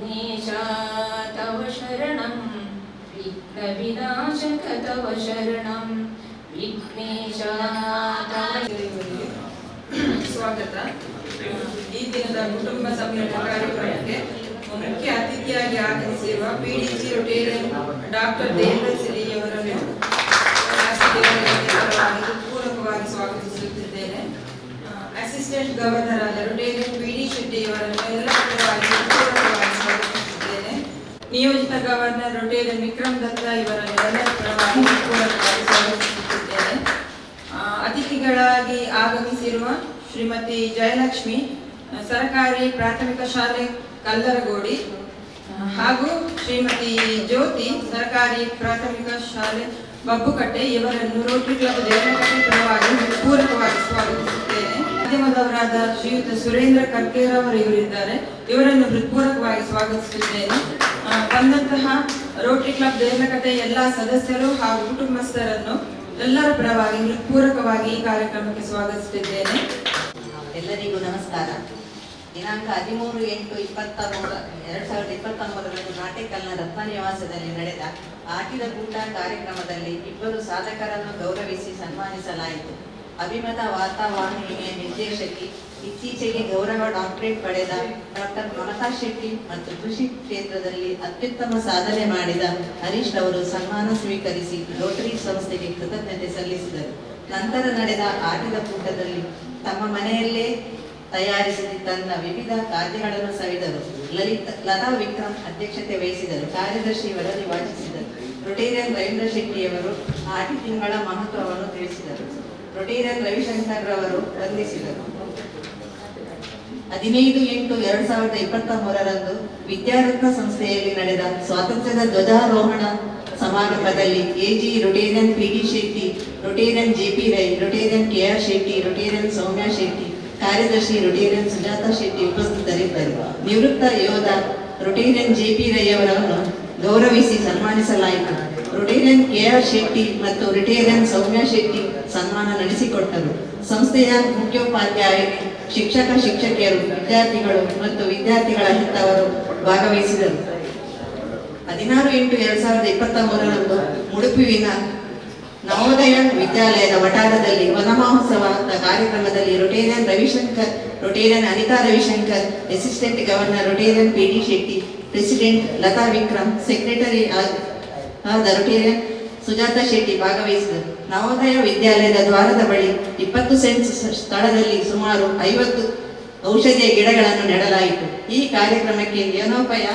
विघ्नेश तव शरणं विघ्नविनाशक तव शरणं विघ्नेश ಸ್ವಾಗತ. ಈ ದಿನದ ಕುಟುಂಬ ಸಮ್ಮೇಳನ ಕಾರ್ಯಕ್ರಮಕ್ಕೆ ಮುಖ್ಯ ಅತಿಥಿಯಾಗಿ ಆಗಮಿಸಿರುವ ಪಿಡಿಸಿ ರೊಟೇರಿಯನ್ ಡಾಕ್ಟರ್ ದೇವರಸಿರಿಯವರನ್ನು ಪೂರ್ವಕವಾಗಿ ಸ್ವಾಗತಿಸುತ್ತಿದ್ದೇನೆ. ಅಸಿಸ್ಟೆಂಟ್ ಗವರ್ನರ್ ಆದ ರೊಟೇರಿಯನ್ ಪಿಡಿ ಶೆಟ್ಟಿಯವರನ್ನು ಎಲ್ಲ ಪೂರ್ವಕವಾಗಿ ಸ್ವಾಗತಿಸುತ್ತಿದ್ದೇನೆ. ನಿಯೋಜಿತ ಗವರ್ನರ್ ರೊಟೇರಿಯನ್ ವಿಕ್ರಮ್ ದತ್ತ ಇವರನ್ನು ಎಲ್ಲರ ಪರವಾಗಿ ಪೂರ್ವಕವಾಗಿ ಸ್ವಾಗತಿಸುತ್ತಿದ್ದೇನೆ. ಅತಿಥಿಗಳಾಗಿ ಆಗಮಿಸಿರುವ ಶ್ರೀಮತಿ ಜಯಲಕ್ಷ್ಮಿ, ಸರ್ಕಾರಿ ಪ್ರಾಥಮಿಕ ಶಾಲೆ ಕಲ್ಲರಗೋಡಿ, ಹಾಗೂ ಶ್ರೀಮತಿ ಜ್ಯೋತಿ, ಸರ್ಕಾರಿ ಪ್ರಾಥಮಿಕ ಶಾಲೆ ಬಬ್ಬುಕಟ್ಟೆ ಇವರನ್ನು ರೋಟರಿ ಕ್ಲಬ್ ಜಯಲಕಕ್ಕೆ ಪರವಾಗಿ ಪೂರಕವಾಗಿ ಸ್ವಾಗತಿಸುತ್ತೇನೆ. ಮಾಧ್ಯಮದವರಾದ ಶ್ರೀಯುತ ಸುರೇಂದ್ರ ಕರ್ಕೇರವರು ಇವರಿದ್ದಾರೆ, ಇವರನ್ನು ಹೃತ್ಪೂರ್ವಕವಾಗಿ ಸ್ವಾಗತಿಸುತ್ತೇನೆ. ಬಂದಂತಹ ರೋಟರಿ ಕ್ಲಬ್ ಜಯಲಕತೆ ಎಲ್ಲ ಸದಸ್ಯರು ಹಾಗೂ ಕುಟುಂಬಸ್ಥರನ್ನು ಎಲ್ಲರ ಪರವಾಗಿ ಹೃತ್ಪೂರ್ವಕವಾಗಿ ಈ ಕಾರ್ಯಕ್ರಮಕ್ಕೆ ಸ್ವಾಗತಿಸುತ್ತಿದ್ದೇನೆ. ಎಲ್ಲರಿಗೂ ನಮಸ್ಕಾರ. ದಿನಾಂಕ 13/8/2023 ನಾಟೆಕಲ್ನ ರತ್ನ ನಿವಾಸದಲ್ಲಿ ನಡೆದ ಆಟಿದ ಕೂಟ ಕಾರ್ಯಕ್ರಮದಲ್ಲಿ ಇಬ್ಬರು ಸಾಧಕರನ್ನು ಗೌರವಿಸಿ ಸನ್ಮಾನಿಸಲಾಯಿತು. ಅಭಿಮತ ವಾರ್ತಾವಾಹಿನಿಯ ನಿರ್ದೇಶಕಿ, ಇತ್ತೀಚೆಗೆ ಗೌರವ ಡಾಕ್ಟರೇಟ್ ಪಡೆದ ಡಾಕ್ಟರ್ ಮಮತಾ ಶೆಟ್ಟಿ ಮತ್ತು ಕೃಷಿ ಕ್ಷೇತ್ರದಲ್ಲಿ ಅತ್ಯುತ್ತಮ ಸಾಧನೆ ಮಾಡಿದ ಹರೀಶ್ ಅವರು ಸನ್ಮಾನ ಸ್ವೀಕರಿಸಿ ರೋಟರಿ ಸಂಸ್ಥೆಗೆ ಕೃತಜ್ಞತೆ ಸಲ್ಲಿಸಿದರು. ನಂತರ ನಡೆದ ಆಟಿದ ಕೂಟದಲ್ಲಿ ತಮ್ಮ ಮನೆಯಲ್ಲೇ ತಯಾರಿಸಿ ತಂದ ವಿವಿಧ ಖಾದ್ಯಗಳನ್ನು ಸವಿದರು. ಲತಾ ವಿಕ್ರಮ್ ಅಧ್ಯಕ್ಷತೆ ವಹಿಸಿದರು. ಕಾರ್ಯದರ್ಶಿ ವರದಿ ವಾಚಿಸಿದರು. ರೊಟೇರಿಯನ್ ರವೀಂದ್ರ ಶೆಟ್ಟಿಯವರು ಆಟಿ ತಿಂಗಳ ಮಹತ್ವವನ್ನು ತಿಳಿಸಿದರು. ರೊಟೇರಿಯನ್ ರವಿಶಂಕರ್ ರವರು ವಂದಿಸಿದರು. 15/8/2023 ವಿದ್ಯಾರತ್ನ ಸಂಸ್ಥೆಯಲ್ಲಿ ನಡೆದ ಸ್ವಾತಂತ್ರ್ಯದ ಧ್ವಜಾರೋಹಣ ಸಮಾರಂಭದಲ್ಲಿ AG Rotarian PD Shetty, Rotarian JP Rai, Rotarian KR Shetty, Rotarian Soumya Shetty, ಕಾರ್ಯದರ್ಶಿ ರೊಟೇರಿಯನ್ ಸುಜಾತಾ ಶೆಟ್ಟಿ ಉಪಸ್ಥಿತರಿದ್ದರು. ನಿವೃತ್ತ ಯೋಧ ರೊಟೇರಿಯನ್ ಜೆಪಿ ರೈ ಅವರನ್ನು ಗೌರವಿಸಿ ಸನ್ಮಾನಿಸಲಾಯಿತು. ರೊಟೇರಿಯನ್ ಕೆಆರ್ ಶೆಟ್ಟಿ ಮತ್ತು ರೊಟೇರಿಯನ್ ಸೌಮ್ಯ ಶೆಟ್ಟಿ ಸನ್ಮಾನ ನಡೆಸಿಕೊಟ್ಟರು. ಸಂಸ್ಥೆಯ ಮುಖ್ಯೋಪಾಧ್ಯಾಯರು, ಶಿಕ್ಷಕಿಯರು, ವಿದ್ಯಾರ್ಥಿಗಳು ಮತ್ತು ವಿದ್ಯಾರ್ಥಿಗಳ ಹಿತವರು ಭಾಗವಹಿಸಿದರು. 16/8/2023 ಉಡುಪಿನ ನವೋದಯ ವಿದ್ಯಾಲಯದ ವಠಾರದಲ್ಲಿ ವನ ಮಹೋತ್ಸವದ ಕಾರ್ಯಕ್ರಮದಲ್ಲಿ Rotarian Ravishankar, Rotarian Anita Ravishankar, assistant governor Rotarian PD Shetty, president Lata Vikram, secretary ಆದ ರೊಟೇರಿಯನ್ ಸುಜಾತಾ ಶೆಟ್ಟಿ ಭಾಗವಹಿಸಿದರು. ನವೋದಯ ವಿದ್ಯಾಲಯದ ದ್ವಾರದ ಬಳಿ 20 ಸೆಂಟ್ಸ್ ಸ್ಥಳದಲ್ಲಿ ಸುಮಾರು 50 ಔಷಧಿಯ ಗಿಡಗಳನ್ನು ನೆಡಲಾಯಿತು. ಈ ಕಾರ್ಯಕ್ರಮಕ್ಕೆ ಜ್ಞಾನೋಪಾಯ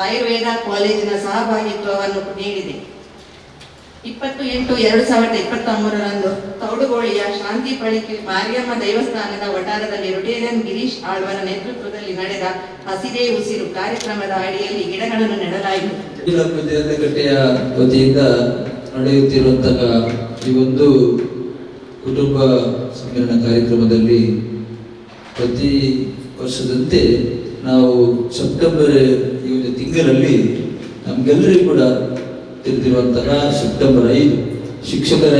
ಆಯುರ್ವೇದ ಕಾಲೇಜಿನ ಸಹಭಾಗಿತ್ವವನ್ನು ನೀಡಿದೆ. 20/8/2023 ತೌಡುಗೋಳಿಯ ಶಾಂತಿ ಪಳಿಕೆ ಮಾರಿಯಮ್ಮ ದೇವಸ್ಥಾನದ ವಠಾರದಲ್ಲಿ ರೊಟೇರಿಯನ್ ಗಿರೀಶ್ ಆಳ್ವರ ನೇತೃತ್ವದಲ್ಲಿ ನಡೆದ ಹಸಿರೇ ಉಸಿರು ಕಾರ್ಯಕ್ರಮದ ಅಡಿಯಲ್ಲಿ ಗಿಡಗಳನ್ನು ನೆಡಲಾಯಿತು. ಜಯಲಕಟ್ಟೆಯ ವತಿಯಿಂದ ನಡೆಯುತ್ತಿರುವಂತಹ ಈ ಒಂದು ಕುಟುಂಬ ಸಮ್ಮೇಳನ ಕಾರ್ಯಕ್ರಮದಲ್ಲಿ ಪ್ರತಿ ವರ್ಷದಂತೆ ನಾವು ಸೆಪ್ಟೆಂಬರ್ ಈ ಒಂದು ತಿಂಗಳಲ್ಲಿ ನಮಗೆಲ್ಲರಿಗೂ ಕೂಡ ತಿಳಿದಿರುವಂತಹ ಸೆಪ್ಟೆಂಬರ್ 5 ಶಿಕ್ಷಕರ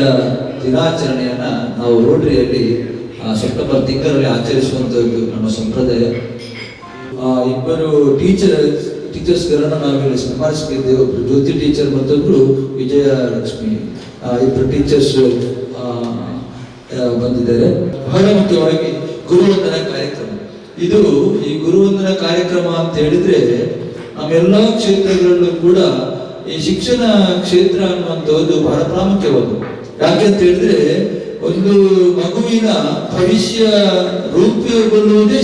ದಿನಾಚರಣೆಯನ್ನು ನಾವು ರೋಟರಿಯಲ್ಲಿ ಸೆಪ್ಟೆಂಬರ್ ತಿಂಗಳಲ್ಲಿ ಆಚರಿಸುವಂಥದ್ದು ನಮ್ಮ ಸಂಪ್ರದಾಯ. ಇಬ್ಬರು ಟೀಚರ್ಸ್ಗಳನ್ನು ನಾವಿಲ್ಲಿ ಸನ್ಮಾನಿಸಿದ್ದೇವೆ. ಒಬ್ಬರು ಜ್ಯೋತಿ ಟೀಚರ್ ಮತ್ತೊಬ್ಬರು ವಿಜಯ ಲಕ್ಷ್ಮಿ, ಇಬ್ಬರು ಟೀಚರ್ಸ್ ಬಂದಿದ್ದಾರೆ. ಬಹಳ ಮುಖ್ಯವಾಗಿ ಗುರುವಂದನಾ ಕಾರ್ಯಕ್ರಮ ಇದು. ಈ ಗುರುವಂದನಾ ಕಾರ್ಯಕ್ರಮ ಅಂತ ಹೇಳಿದ್ರೆ ನಮ್ಮೆಲ್ಲ ಕ್ಷೇತ್ರಗಳಲ್ಲೂ ಕೂಡ ಈ ಶಿಕ್ಷಣ ಕ್ಷೇತ್ರ ಅನ್ನುವಂಥದ್ದು ಬಹಳ ಪ್ರಾಮುಖ್ಯವಾದ್ದು. ಯಾಕೆಂತ ಹೇಳಿದ್ರೆ ಒಂದು ಮಗುವಿನ ಭವಿಷ್ಯ ರೂಪುಗೊಳ್ಳುವುದೇ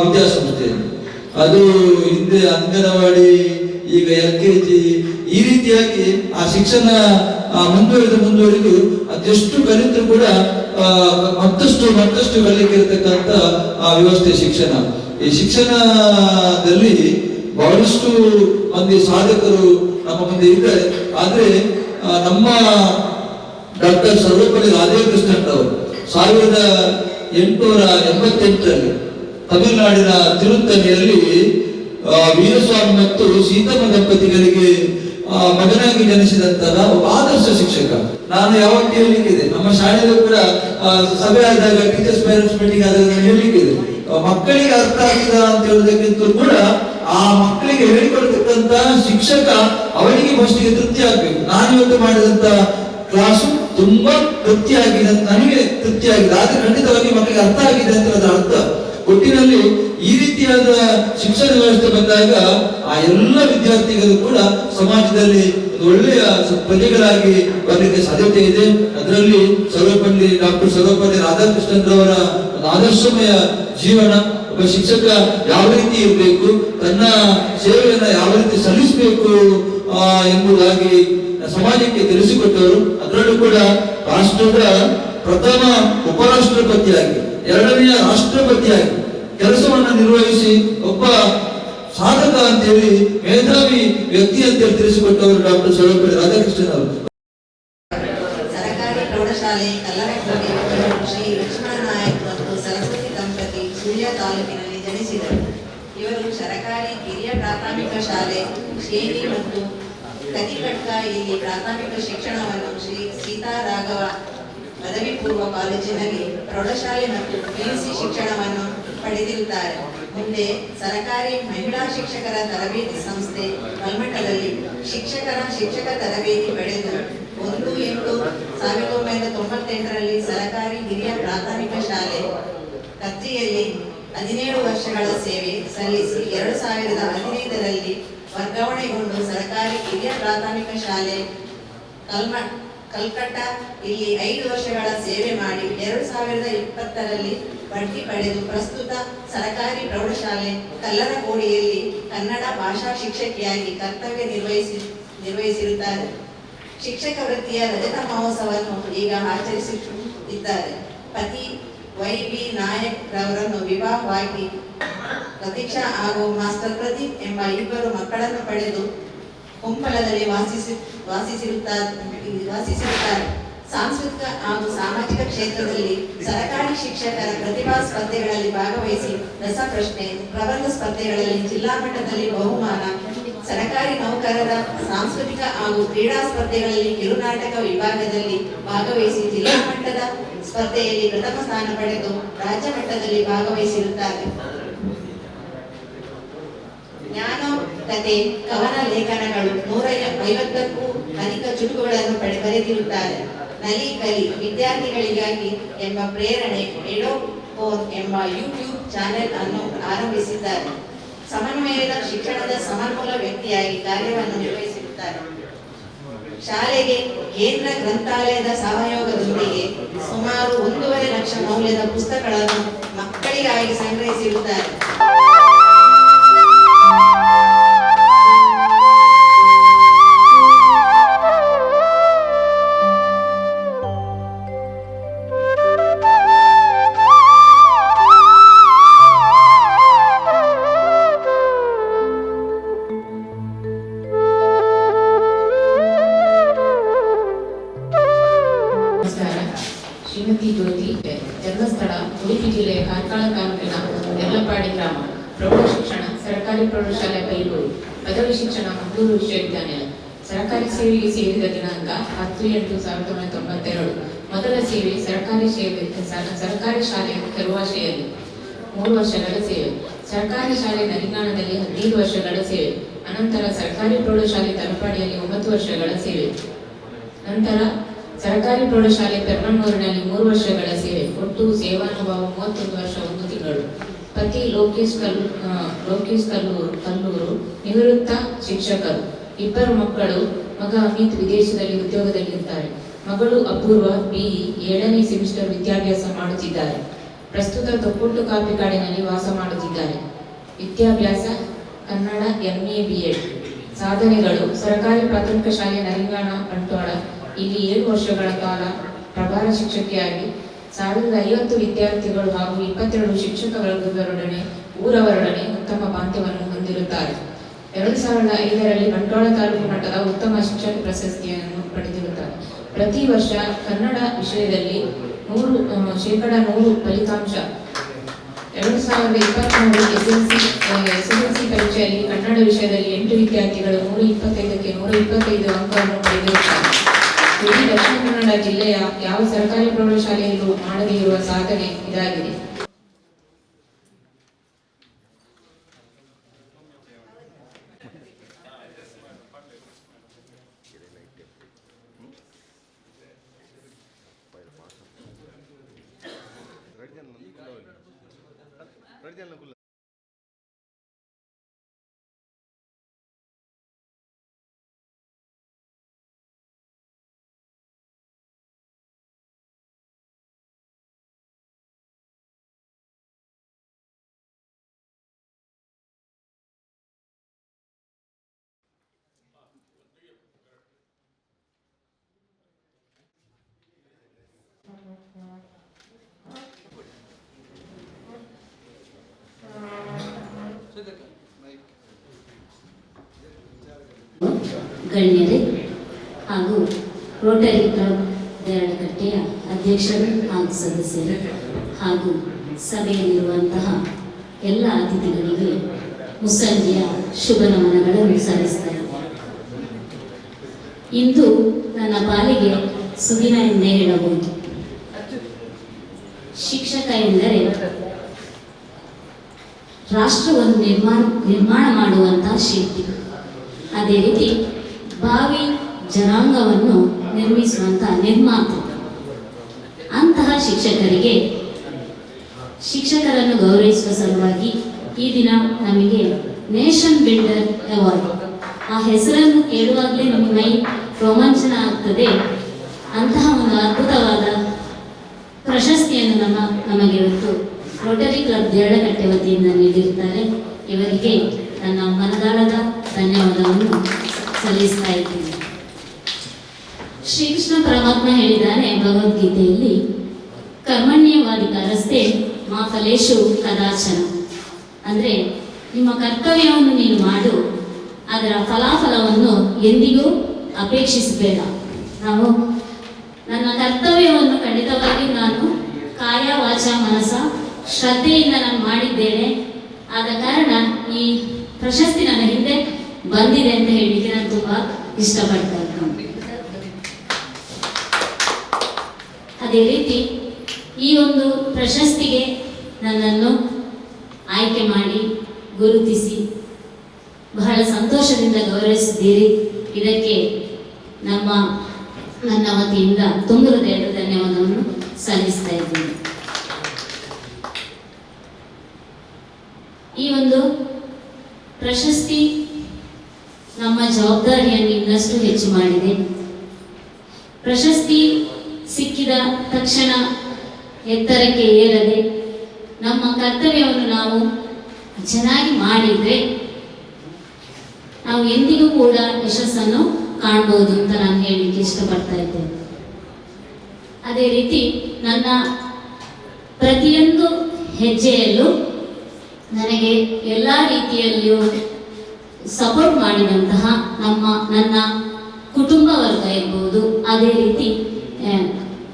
ವಿದ್ಯಾಸಂಸ್ಥೆಯಲ್ಲಿ. ಅದು ಹಿಂದೆ ಅಂಗನವಾಡಿ, ಈಗ LKG, ಈ ರೀತಿಯಾಗಿ ಆ ಶಿಕ್ಷಣ ಮುಂದುವರಿದು ಅದೆಷ್ಟು ಕಲಿತರೂ ಕೂಡ ಮತ್ತಷ್ಟು ಕಲಿಕೆ ಇರತಕ್ಕಂಥ ವ್ಯವಸ್ಥೆ ಶಿಕ್ಷಣ. ಈ ಶಿಕ್ಷಣದಲ್ಲಿ ಬಹಳಷ್ಟು ಮಂದಿ ಸಾಧಕರು ನಮ್ಮ ಮುಂದೆ ಇದ್ದಾರೆ. ಆದ್ರೆ ನಮ್ಮ ಡಾಕ್ಟರ್ ಸರ್ವಪಲ್ಲಿ ರಾಧಾಕೃಷ್ಣನ್ ಅವರು 1888 ತಮಿಳುನಾಡಿನ ತಿರುತ್ತಣಿಯಲ್ಲಿ ವೀರಸ್ವಾಮಿ ಮತ್ತು ಸೀತಮ್ಮ ದಂಪತಿಗಳಿಗೆ ಮಗನಾಗಿ ಜನಿಸಿದಂತಹ ಒಬ್ಬ ಆದರ್ಶ ಶಿಕ್ಷಕ. ನಾನು ಯಾವಾಗ ಹೇಳಲಿಕ್ಕಿದೆ, ನಮ್ಮ ಶಾಲೆಯಲ್ಲೂ ಕೂಡ ಸಭೆ ಆದಾಗ ಟೀಚರ್ಸ್ ಪೇರೆಂಟ್ಸ್ ಮೀಟಿಂಗ್ ಆದಾಗ ಹೇಳಲಿಕ್ಕಿದೆ, ಮಕ್ಕಳಿಗೆ ಅರ್ಥ ಆಗ್ತದ ಅಂತ ಹೇಳೋದಕ್ಕಿಂತ ಕೂಡ ಆ ಮಕ್ಕಳ ಶಿಕ್ಷಕ ಅವನಿಗೆ ಫಸ್ಟಿಗೆ ತೃಪ್ತಿ ಆಗ್ಬೇಕು. ನಾನಿವತ್ತು ಮಾಡಿದಂತ ಕ್ಲಾಸು ತುಂಬಾ ತೃಪ್ತಿ ಆಗಿದೆ ಅಂತ ನನಗೆ ತೃಪ್ತಿ ಆಗಿದೆ, ಆದ್ರೆ ಖಂಡಿತವಾಗಿ ಮಕ್ಕಳಿಗೆ ಅರ್ಥ ಆಗಿದೆ ಅಂತ ಅದರ ಅರ್ಥ. ಒಟ್ಟಿನಲ್ಲಿ ಈ ರೀತಿಯಾದ ಶಿಕ್ಷಣ ವ್ಯವಸ್ಥೆ ಬಂದಾಗ ಆ ಎಲ್ಲ ವಿದ್ಯಾರ್ಥಿಗಳು ಕೂಡ ಸಮಾಜದಲ್ಲಿ ಒಂದು ಒಳ್ಳೆಯ ಪ್ರಜೆಗಳಾಗಿ ಬರಲಿಕ್ಕೆ ಸಾಧ್ಯತೆ ಇದೆ. ಅದರಲ್ಲಿ ಸರ್ವಪಲ್ಲಿ ಡಾಕ್ಟರ್ ಸರ್ವಪಲ್ಲಿ ರಾಧಾಕೃಷ್ಣನ್ರವರ ಒಂದು ಆದರ್ಶಮಯ ಜೀವನ, ಒಬ್ಬ ಶಿಕ್ಷಕ ಯಾವ ರೀತಿ ಇರಬೇಕು, ತನ್ನ ಸೇವೆಯನ್ನ ಯಾವ ರೀತಿ ಸಲ್ಲಿಸಬೇಕು ಎಂಬುದಾಗಿ ಸಮಾಜಕ್ಕೆ ತಿಳಿಸಿಕೊಟ್ಟವರು. ಅದರಲ್ಲೂ ಕೂಡ ರಾಷ್ಟ್ರದ ಪ್ರಥಮ ಉಪರಾಷ್ಟ್ರಪತಿಯಾಗಿ, ಎರಡನೆಯ ರಾಷ್ಟ್ರಪತಿಯಾಗಿ ಕೆಲಸವನ್ನ ನಿರ್ವಹಿಸಿ ಒಬ್ಬ ಸಾಧಕ ಅಂತೇಳಿ, ಮೇಧಾವಿ ವ್ಯಕ್ತಿ ಅಂತೇಳಿ ತಿಳಿಸಿಕೊಟ್ಟವರು ಡಾಕ್ಟರ್ ಸರ್ವಪಲ್ಲಿ ರಾಧಾಕೃಷ್ಣನ್ ಅವರು. ಸರ್ಕಾರಿ ಪ್ರೌಢಶಾಲೆ ಕಲ್ಲರಕೋಟೆ ಶ್ರೀ ಲಕ್ಷ್ಮಣ ನಾಯಕ್ ಮತ್ತು ಸರಸ್ವತಿ ದಂಪತಿ ಸುಳ್ಯ ತಾಲೂಕಿನಲ್ಲಿ ಜನಿಸಿದರು. ಇವರು ಸರ್ಕಾರಿ ಹಿರಿಯ ಪ್ರಾಥಮಿಕ ಶಾಲೆ ಶೇರಿ ಮತ್ತು ಕತಿಕಟ್ಟ ಇಲ್ಲಿ ಪ್ರಾಥಮಿಕ ಶಿಕ್ಷಣವನ್ನು ಶ್ರೀ ಸೀತಾರಾಘವ ಪದವಿ ಪೂರ್ವ ಕಾಲೇಜಿನಲ್ಲಿ ಪ್ರೌಢಶಾಲೆ ಮತ್ತು ಪಿಯುಸಿ ಶಿಕ್ಷಣವನ್ನು ಪಡೆದಿರುತ್ತಾರೆ. ಮುಂದೆ ಸರ್ಕಾರಿ ಮಹಿಳಾ ಶಿಕ್ಷಕರ ತರಬೇತಿ ಸಂಸ್ಥೆ ಕಲ್ಮಠದಲ್ಲಿ ಶಿಕ್ಷಕ ತರಬೇತಿ ಪಡೆದು 1/8/1998ರಲ್ಲಿ ಸರ್ಕಾರಿ ಹಿರಿಯ ಪ್ರಾಥಮಿಕ ಶಾಲೆ ಕರ್ಜಿಯಲ್ಲಿ 17 ವರ್ಷಗಳ ಸೇವೆ ಸಲ್ಲಿಸಿ 2015ರಲ್ಲಿ ವರ್ಗಾವಣೆಗೊಂಡು ಸರ್ಕಾರಿ ಹಿರಿಯ ಪ್ರಾಥಮಿಕ ಶಾಲೆ ಕಲ್ಕಟ್ಟ ಇಲ್ಲಿ 5 ವರ್ಷಗಳ ಸೇವೆ ಮಾಡಿ 2020ರಲ್ಲಿ ಬಡ್ತಿ ಪಡೆದು ಪ್ರಸ್ತುತ ಸರ್ಕಾರಿ ಪ್ರೌಢಶಾಲೆ ಕಲ್ಲರಕೋಡಿಯಲ್ಲಿ ಕನ್ನಡ ಭಾಷಾ ಶಿಕ್ಷಕಿಯಾಗಿ ಕರ್ತವ್ಯ ನಿರ್ವಹಿಸಿರುತ್ತಾರೆ. ಶಿಕ್ಷಕ ವೃತ್ತಿಯ ರಜತ ಮಹೋತ್ಸವವನ್ನು ಈಗ ಆಚರಿಸುತ್ತಿದ್ದಾರೆ. ಪತಿ ವೈ.ಬಿ. ನಾಯಕ್ ರವರನ್ನು ವಿವಾಹವಾಗಿ ಪ್ರತೀಕ್ಷಾ ಹಾಗೂ ಮಾಸ್ಟರ್ ಪ್ರದೀಪ್ ಎಂಬ 2 ಮಕ್ಕಳನ್ನು ಪಡೆದು ಕುಂಪಲದಲ್ಲಿ ವಾಸಿಸಿರುತ್ತಾರೆ. ಸಾಂಸ್ಕೃತಿಕ ಹಾಗೂ ಸಾಮಾಜಿಕ ಕ್ಷೇತ್ರದಲ್ಲಿ ಸರ್ಕಾರಿ ಶಿಕ್ಷಕರ ಪ್ರತಿಭಾ ಸ್ಪರ್ಧೆಗಳಲ್ಲಿ ಭಾಗವಹಿಸಿ ರಸಪ್ರಶ್ನೆ, ಪ್ರಬಂಧ ಸ್ಪರ್ಧೆಗಳಲ್ಲಿ ಜಿಲ್ಲಾ ಮಟ್ಟದಲ್ಲಿ ಬಹುಮಾನ, ಸರ್ಕಾರಿ ನೌಕರರ ಸಾಂಸ್ಕೃತಿಕ ಹಾಗೂ ಕ್ರೀಡಾ ಸ್ಪರ್ಧೆಗಳಲ್ಲಿ ಕಿರುನಾಟಕ ವಿಭಾಗದಲ್ಲಿ ಭಾಗವಹಿಸಿ ಜಿಲ್ಲಾ ಮಟ್ಟದ ಸ್ಪರ್ಧೆಯಲ್ಲಿ ಪ್ರಥಮ ಸ್ಥಾನ ಪಡೆದು ರಾಜ್ಯ ಮಟ್ಟದಲ್ಲಿ ಭಾಗವಹಿಸಿರುತ್ತಾರೆ. ಜ್ಞಾನ ಕಥೆ, ಕವನ ಲೇಖನಗಳು 150ಕ್ಕೂ ಅಧಿಕ ಚುಟುಕುಗಳನ್ನು ಬರೆದಿರುತ್ತಾರೆ. ನಲಿ ಕಲಿ ವಿದ್ಯಾರ್ಥಿಗಳಿಗಾಗಿ ಎಂಬ ಪ್ರೇರಣೆ ಎಡೋಫೋನ್ ಎಂಬ ಯೂಟ್ಯೂಬ್ ಚಾನೆಲ್ ಅನ್ನು ಆರಂಭಿಸಿದ್ದಾರೆ. ಸಮನ್ವಯದ ಶಿಕ್ಷಣದ ಸಂಪನ್ಮೂಲ ವ್ಯಕ್ತಿಯಾಗಿ ಕಾರ್ಯವನ್ನು ನಿರ್ವಹಿಸಿರುತ್ತಾರೆ. ಶಾಲೆಗೆ ಕೇಂದ್ರ ಗ್ರಂಥಾಲಯದ ಸಹಯೋಗದೊಂದಿಗೆ ಸುಮಾರು 1.5 ಲಕ್ಷ ಮೌಲ್ಯದ ಪುಸ್ತಕಗಳನ್ನು ಮಕ್ಕಳಿಗಾಗಿ ಸಂಗ್ರಹಿಸಿರುತ್ತಾರೆ. ಶ್ರೀಮತಿ ಜ್ಯೋತಿ, ಜನ್ಮಸ್ಥಳ ಉಡುಪಿ ಜಿಲ್ಲೆಯ ಕಾರ್ಕಳ ತಾಲೂಕಿನ ಯರ್ಲಪಾಡಿ ಗ್ರಾಮ. ಪ್ರೌಢ ಶಿಕ್ಷಣ ಸರ್ಕಾರಿ ಪ್ರೌಢಶಾಲೆ ಬೈಲೂರು. ಪದವಿ ಶಿಕ್ಷಣ ಮಂಗಳೂರು ವಿಶ್ವವಿದ್ಯಾನಿಲಯ. ಸರ್ಕಾರಿ ಸೇವೆಗೆ ಸೇರಿದ ದಿನಾಂಕ 10/8/1992. ಮೊದಲ ಸೇವೆ ಸರ್ಕಾರಿ ಶಾಲೆ ಕೆರುವಾಶೆಯಲ್ಲಿ 3 ವರ್ಷಗಳ ಸೇವೆ. ಸರ್ಕಾರಿ ಶಾಲೆ ನರಿಗಾಣದಲ್ಲಿ 15 ವರ್ಷಗಳ ಸೇವೆ. ಅನಂತರ ಸರ್ಕಾರಿ ಪ್ರೌಢಶಾಲೆ ತಲಪಾಡಿಯಲ್ಲಿ 9 ವರ್ಷಗಳ ಸೇವೆ. ನಂತರ ಸರ್ಕಾರಿ ಪ್ರೌಢಶಾಲೆ ಪೆರ್ಮಣ್ಣೂರಿನಲ್ಲಿ 3 ವರ್ಷಗಳ ಸೇವೆ. ಒಟ್ಟು ಸೇವಾನುಭವ 31 ವರ್ಷ 1 ತಿಂಗಳು. ಪತಿ ಲೋಕೇಶ್ ಕಲ್ಲೂರು ನಿವೃತ್ತ ಶಿಕ್ಷಕರು. 2 ಮಕ್ಕಳು. ಮಗ ಅಮಿತ್ ವಿದೇಶದಲ್ಲಿ ಉದ್ಯೋಗದಲ್ಲಿರುತ್ತಾರೆ. ಮಗಳು ಅಪೂರ್ವ BE 7ನೇ ಸೆಮಿಸ್ಟರ್ ವಿದ್ಯಾಭ್ಯಾಸ ಮಾಡುತ್ತಿದ್ದಾರೆ. ಪ್ರಸ್ತುತ ತೊಕ್ಕೊಟ್ಟು ಕಾಪಿಕಾಡಿನಲ್ಲಿ ವಾಸ ಮಾಡುತ್ತಿದ್ದಾರೆ. ವಿದ್ಯಾಭ್ಯಾಸ ಕನ್ನಡ MA B.Ed. ಸಾಧನೆಗಳು ಸರ್ಕಾರಿ ಪ್ರಾಥಮಿಕ ಶಾಲೆ ನರಿಂಗಾಣ ಬಂಟ್ವಾಳ ಇಲ್ಲಿ 7 ವರ್ಷಗಳ ಕಾಲ ಪ್ರಭಾರ ಶಿಕ್ಷಕಿಯಾಗಿ 1050 ವಿದ್ಯಾರ್ಥಿಗಳು ಹಾಗೂ 22 ಶಿಕ್ಷಕ ವರ್ಗದವರೊಡನೆ ಊರವರೊಡನೆ ಉತ್ತಮ ಬಾಂಧವ್ಯವನ್ನು ಹೊಂದಿರುತ್ತಾರೆ. 2005ರಲ್ಲಿ ಬಂಟ್ವಾಳ ತಾಲೂಕು ಮಟ್ಟದ ಉತ್ತಮ ಶಿಕ್ಷಕ ಪ್ರಶಸ್ತಿಯನ್ನು ಪಡೆದಿರುತ್ತಾರೆ. ಪ್ರತಿ ವರ್ಷ ಕನ್ನಡ ವಿಷಯದಲ್ಲಿ 100% ಫಲಿತಾಂಶ. 2023 SSLC ಪರೀಕ್ಷೆಯಲ್ಲಿ ಕನ್ನಡ ವಿಷಯದಲ್ಲಿ 8 ವಿದ್ಯಾರ್ಥಿಗಳು 125ಕ್ಕೆ 125 ಅಂಕವನ್ನು ಪಡೆದಿರುತ್ತಾರೆ. ಇಡೀ ದಕ್ಷಿಣ ಕನ್ನಡ ಜಿಲ್ಲೆಯ ಯಾವ ಸರ್ಕಾರಿ ಪ್ರೌಢಶಾಲೆಯಲ್ಲೂ ಮಾಡದೇ ಇರುವ ಸಾಧನೆ ಇದಾಗಿದೆ. ಗಣ್ಯರೇ ಹಾಗೂ ರೋಟರಿ ಕ್ಲಬ್ ರಳಕಟ್ಟೆಯ ಅಧ್ಯಕ್ಷರು ಹಾಗೂ ಸದಸ್ಯರು ಹಾಗೂ ಸಭೆಯಲ್ಲಿರುವಂತಹ ಎಲ್ಲ ಅತಿಥಿಗಳಿಗೆ ಮುಸ್ಸಂಜೆಯ ಶುಭ ನಮನಗಳನ್ನು ಸಲ್ಲಿಸ್ತಾರೆ. ಇಂದು ನನ್ನ ಪಾಲಿಗೆ ಸುದಿನ ಎಂದೇ ಹೇಳಬಹುದು. ಶಿಕ್ಷಕ ಎಂದರೆ ರಾಷ್ಟ್ರವನ್ನು ನಿರ್ಮಾಣ ಮಾಡುವಂತಹ ಶಿಲ್ಪಿ, ಅದೇ ರೀತಿ ಭಾವಿ ಜನಾಂಗವನ್ನು ನಿರ್ಮಿಸುವಂತಹ ನಿರ್ಮಾತೃ. ಅಂತಹ ಶಿಕ್ಷಕರನ್ನು ಗೌರವಿಸುವ ಸಲುವಾಗಿ ಈ ದಿನ ನಮಗೆ ನೇಷನ್ ಬಿಲ್ಡರ್ ಅವಾರ್ಡ್, ಆ ಹೆಸರನ್ನು ಕೇಳುವಾಗಲೇ ನಮ್ಮ ಮೈ ರೋಮಾಂಚನ ಆಗ್ತದೆ. ಅಂತಹ ಒಂದು ಅದ್ಭುತವಾದ ಪ್ರಶಸ್ತಿಯನ್ನು ನಮಗೆ ಇವತ್ತು ರೋಟರಿ ಕ್ಲಬ್ ಜಯಲಕಟ್ಟೆ ವತಿಯಿಂದ ನೀಡಿರುತ್ತಾರೆ. ಇವರಿಗೆ ನನ್ನ ಮನದಾಳದ ಧನ್ಯವಾದವನ್ನು ಸಲ್ಲಿಸ್ತಾ ಇದ್ದೀನಿ. ಶ್ರೀಕೃಷ್ಣ ಪರಮಾತ್ಮ ಹೇಳಿದ್ದಾನೆ ಭಗವದ್ಗೀತೆಯಲ್ಲಿ, ಕರ್ಮಣ್ಯವಾಧಿಕಾರಸ್ಥೆ ಮಾ ಫಲೇಶು ಕದಾಚನ. ಅಂದರೆ ನಿಮ್ಮ ಕರ್ತವ್ಯವನ್ನು ನೀನು ಮಾಡು, ಅದರ ಫಲಾಫಲವನ್ನು ಎಂದಿಗೂ ಅಪೇಕ್ಷಿಸಬೇಡ. ನನ್ನ ಕರ್ತವ್ಯವನ್ನು ಖಂಡಿತವಾಗಿ ನಾನು ಕಾಯ ವಾಚ ಮನಸ ಶ್ರದ್ಧೆಯಿಂದ ನಾನು ಮಾಡಿದ್ದೇನೆ. ಆದ ಕಾರಣ ಈ ಪ್ರಶಸ್ತಿ ನನ್ನ ಹಿಂದೆ ಬಂದಿದೆ ಅಂತ ಹೇಳಿಕ್ಕೆ ನಾನು ತುಂಬಾ ಇಷ್ಟಪಡ್ತಾ ಇದ್ದೇನೆ. ಅದೇ ರೀತಿ ಈ ಒಂದು ಪ್ರಶಸ್ತಿಗೆ ನನ್ನನ್ನು ಆಯ್ಕೆ ಮಾಡಿ ಗುರುತಿಸಿ ಬಹಳ ಸಂತೋಷದಿಂದ ಗೌರವಿಸಿದ್ದೀರಿ. ಇದಕ್ಕೆ ನನ್ನ ವತಿಯಿಂದ ತುಂಬ ಹೃದಯದ ಧನ್ಯವಾದವನ್ನು ಸಲ್ಲಿಸ್ತಾ ಇದ್ದೀನಿ. ಈ ಒಂದು ಪ್ರಶಸ್ತಿ ನಮ್ಮ ಜವಾಬ್ದಾರಿಯನ್ನು ಇನ್ನಷ್ಟು ಹೆಚ್ಚು ಮಾಡಿದೆ. ಪ್ರಶಸ್ತಿ ಸಿಕ್ಕಿದ ತಕ್ಷಣ ಎತ್ತರಕ್ಕೆ ಏರದೆ ನಮ್ಮ ಕರ್ತವ್ಯವನ್ನು ನಾವು ಚೆನ್ನಾಗಿ ಮಾಡಿದ್ರೆ ನಾವು ಎಂದಿಗೂ ಕೂಡ ಯಶಸ್ಸನ್ನು ಕಾಣಬಹುದು ಅಂತ ನಾನು ಹೇಳಲಿಕ್ಕೆ ಇಷ್ಟಪಡ್ತಾ ಇದ್ದೇನೆ. ಅದೇ ರೀತಿ ನನ್ನ ಪ್ರತಿಯೊಂದು ಹೆಜ್ಜೆಯಲ್ಲೂ ನನಗೆ ಎಲ್ಲ ರೀತಿಯಲ್ಲಿಯೂ ಸಪೋರ್ಟ್ ಮಾಡಿದಂತಹ ನನ್ನ ಕುಟುಂಬ ವರ್ಗ ಇರ್ಬೋದು, ಅದೇ ರೀತಿ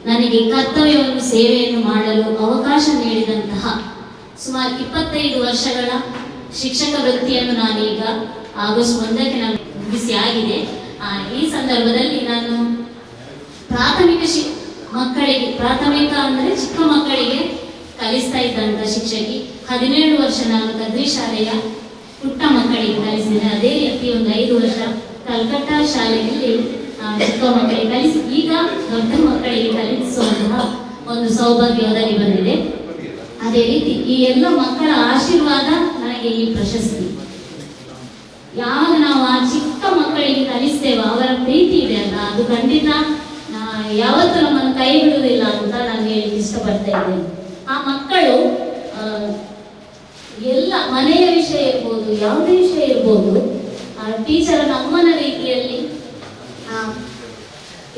ನನಗೆ ಕರ್ತವ್ಯವನ್ನು ಸೇವೆಯನ್ನು ಮಾಡಲು ಅವಕಾಶ ನೀಡಿದಂತಹ ಸುಮಾರು 25 ವರ್ಷಗಳ ಶಿಕ್ಷಕ ವೃತ್ತಿಯನ್ನು ನಾನೀಗ ಆಗಸ್ಟ್ 1ಕ್ಕೆ ನಾನು ಮುಗಿಸಿ ಆಗಿದೆ. ಈ ಸಂದರ್ಭದಲ್ಲಿ ನಾನು ಪ್ರಾಥಮಿಕ ಅಂದರೆ ಚಿಕ್ಕ ಮಕ್ಕಳಿಗೆ ಕಲಿಸ್ತಾ ಇದ್ದಂಥ ಶಿಕ್ಷಕಿ. 17 ವರ್ಷ ನಾನು ಕದ್ರಿ ಶಾಲೆಯ ಪುಟ್ಟ ಮಕ್ಕಳಿಗೆ ಕಲಿಸಿದ್ದೇನೆ. ಅದೇ ರೀತಿ ಒಂದು 5 ವರ್ಷ ಕಲ್ಕಟ್ಟ ಶಾಲೆಯಲ್ಲಿ ಚಿಕ್ಕ ಮಕ್ಕಳಿಗೆ ಕಲಿಸಿ, ಈಗ ದೊಡ್ಡ ಮಕ್ಕಳಿಗೆ ಕಲಿಸುವಂತಹ ಒಂದು ಸೌಭಾಗ್ಯ ಒದಗಿ ಬಂದಿದೆ. ಅದೇ ರೀತಿ ಈ ಎಲ್ಲ ಮಕ್ಕಳ ಆಶೀರ್ವಾದ ನನಗೆ ಈ ಪ್ರಶಸ್ತಿ. ಯಾವಾಗ ನಾವು ಆ ಚಿಕ್ಕ ಮಕ್ಕಳಿಗೆ ಕಲಿಸ್ತೇವೋ ಅವರ ಪ್ರೀತಿ ಇದೆ ಅಲ್ಲ, ಅದು ಖಂಡಿತ ಯಾವತ್ತೂ ನಮ್ಮನ್ನು ಕೈ ಬಿಡುವುದಿಲ್ಲ ಅಂತ ನಾನು ಹೇಳಲಿಕ್ಕೆ ಇಷ್ಟಪಡ್ತಾ ಇದ್ದೇನೆ. ಆ ಮಕ್ಕಳು ಎಲ್ಲ ಮನೆಯ ವಿಷಯ ಇರ್ಬೋದು, ಯಾವುದೇ ವಿಷಯ ಇರ್ಬೋದು, ಟೀಚರ್ ನಮ್ಮನ ರೀತಿಯಲ್ಲಿ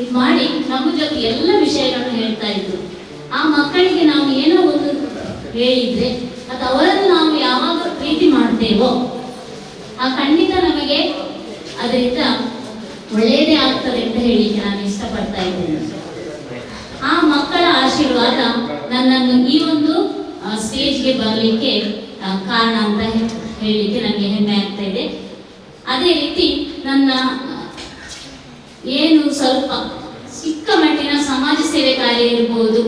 ಇದು ಮಾಡಿ ನಮ್ಮ ಜೊತೆ ಎಲ್ಲ ವಿಷಯಗಳನ್ನು ಹೇಳ್ತಾ ಇದ್ರು. ಆ ಮಕ್ಕಳಿಗೆ ನಾವು ಏನೋ ಒಂದು ಹೇಳಿದ್ರೆ ಅದು ಅವರನ್ನು ನಾವು ಯಾವಾಗ ಪ್ರೀತಿ ಮಾಡ್ತೇವೋ ಖಂಡಿತ ನಮಗೆ ಅದರಿಂದ ಒಳ್ಳೆಯದೇ ಆಗ್ತದೆ ಅಂತ ಹೇಳಿಕ್ಕೆ ನಾನು ಇಷ್ಟಪಡ್ತಾ ಇದ್ದೇನೆ. ಆ ಮಕ್ಕಳ ಆಶೀರ್ವಾದ ನನ್ನನ್ನು ಈ ಒಂದು ಸ್ಟೇಜ್ಗೆ ಬರಲಿಕ್ಕೆ ಕಾರಣ ಅಂತ ಹೇಳಲಿಕ್ಕೆ ನನಗೆ ಹೆಮ್ಮೆ ಆಗ್ತಾ ಇದೆ. ಅದೇ ರೀತಿ ನನ್ನ ಏನು ಸ್ವಲ್ಪ ಚಿಕ್ಕ ಮಟ್ಟಿನ ಸಮಾಜ ಸೇವೆ ಕಾರ್ಯ ಇರ್ಬೋದು,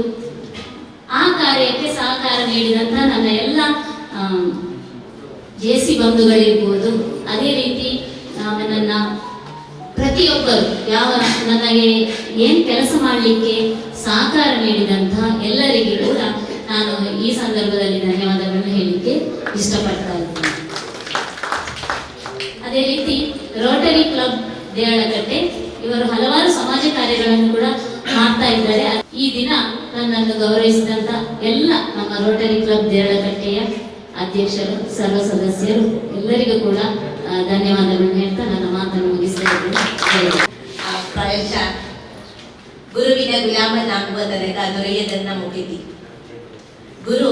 ಆ ಕಾರ್ಯಕ್ಕೆ ಸಹಕಾರ ನೀಡಿದಂತಹ ನನ್ನ ಎಲ್ಲ ಜೇಸಿ ಬಂಧುಗಳಿರ್ಬೋದು, ಅದೇ ರೀತಿ ನನ್ನ ಪ್ರತಿಯೊಬ್ಬರು ನನಗೆ ಏನು ಕೆಲಸ ಮಾಡಲಿಕ್ಕೆ ಸಹಕಾರ ನೀಡಿದಂತಹ ಎಲ್ಲರಿಗೆ ಕೂಡ ನಾನು ಈ ಸಂದರ್ಭದಲ್ಲಿ ಧನ್ಯವಾದಗಳನ್ನು ಹೇಳಲಿಕ್ಕೆ ಇಷ್ಟಪಡ್ತಾ ಇದ್ದೀನಿ. ಅದೇ ರೀತಿ ರೋಟರಿ ಕ್ಲಬ್ ದೇರಳಕಟ್ಟೆ ಇವರು ಹಲವಾರು ಸಮಾಜ ಕಾರ್ಯಗಳನ್ನು ಕೂಡ ಮಾಡ್ತಾ ಇದ್ದಾರೆ. ಈ ದಿನ ನನ್ನನ್ನು ಗೌರವಿಸಿದಂತ ಎಲ್ಲ ನಮ್ಮ ರೋಟರಿ ಕ್ಲಬ್ ದೇರಳಕಟ್ಟೆಯ ಅಧ್ಯಕ್ಷರು, ಸರ್ವ ಸದಸ್ಯರು ಎಲ್ಲರಿಗೂ ಕೂಡ ಧನ್ಯವಾದಗಳನ್ನು ಹೇಳ್ತಾ ನನ್ನ ಮಾತನ್ನು ಮುಗಿಸ್ತಾ ಇದ್ದೀನಿ. ಪ್ರಾಯಶಃ ಗುರುವಿನ ಗುಲಾಮನಾಗುವ ತನಕ ದೊರೆಯದನ್ನ ಮುಗಿದಿ. ಗುರು